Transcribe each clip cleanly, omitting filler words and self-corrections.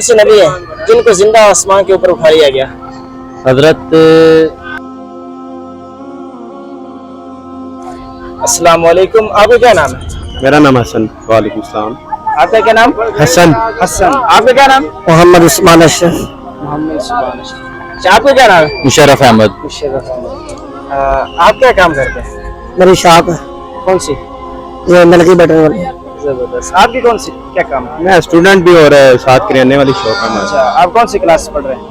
ऐसे नबी हैं जिनको जिंदा आसमान के ऊपर उठा लिया गया? हजरत अस्सलाम वालेकुम, आपका क्या नाम है? मेरा नाम हसन। वालेकुम सलाम। आपका क्या नाम? हसन। हसन। आपका क्या नाम? मोहम्मद उस्मान अशरफ। मोहम्मद सुभान अशरफ। अच्छा, आपका क्या नाम है? मुशर्रफ अहमद। मुशर्रफ अहमद। आप क्या काम करते हैं? मेरी शॉप है कौन सी? ये नलकी बटन वाली। जबरदस्त। आपकी कौन सी क्या काम है? मैं स्टूडेंट भी और साथ करियाने वाली शॉप है हमारी। अच्छा, आप कौन सी क्लास पढ़ रहे हैं?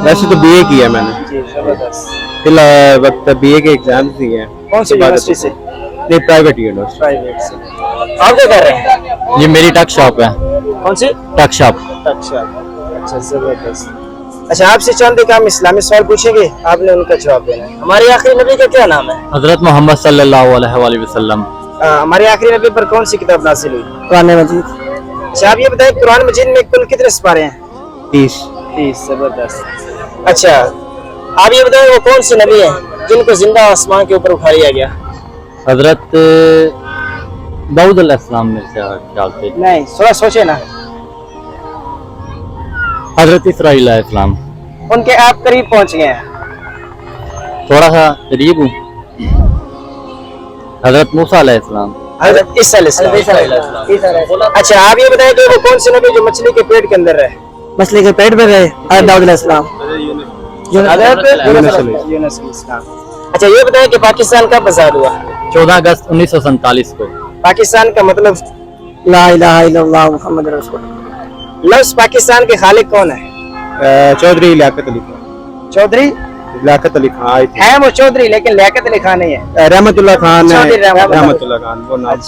वैसे तो बीए किया है मैंने, जी जबरदस्त। फिलहाल वक्त बीए के एग्जाम्स दिए हैं। कौन सी यूनिवर्सिटी से? नहीं, प्राइवेट यूनिवर्सिटी। प्राइवेट से। आप क्या कर रहे हैं? ये मेरी टक शॉप है। कौन सी? टक शॉप। अच्छा अच्छा, जबरदस्त। अच्छा, आपसे चंद एक हम इस्लामी सवाल पूछेंगे, आपने उनका जवाब देना है। हमारे आखिरी नबी का क्या नाम है? हजरत मोहम्मद सल्लल्लाहु अलैहि वसल्लम। हमारे आखिरी नबी पर कौन सी किताब नाज़िल हुई? कुरान मजीद। अच्छा, आप ये बताएं कुरान मजीद में कुल कितने सुपारे हैं? 30। 30। जबरदस्त। अच्छा, आप ये बताएं वो कौन से नबी हैं जिनको जिंदा आसमान के ऊपर उठा लिया गया? हजरत दाऊद अलैहिस्सलाम में से ख्याल से। नहीं, थोड़ा सोचे ना। हजरत इसराइल अलैहिस्सलाम। उनके आप करीब पहुंच गए हैं। थोड़ा सा करीब हूँ। हजरत मूसा अलैहिस्सलाम। हजरत ईसा अलैहिस्सलाम। अच्छा, आप ये बताएं कि वो कौन से नबी जो मछली के पेट के अंदर रहे? मछली के पेट में रहे हज़रत दाऊद अलैहिस्सलाम। हजरत यूनुस अलैहिस्सलाम। अच्छा, ये बताएं कि पाकिस्तान कब आजाद हुआ? 14 अगस्त 1947 को। पाकिस्तान का मतलब? ला इलाहा इल्लल्लाह मुहम्मद रसूल। लफ्ज़ पाकिस्तान के खालिक कौन है? चौधरी लियाकत अली खान। चौधरी लियाकत अली खान है वो चौधरी, लेकिन लियाकत अली खान नहीं है। रहमतुल्लाह खान है। चौधरी रहमतुल्लाह। रहमतुल्लाह खान वो नाम।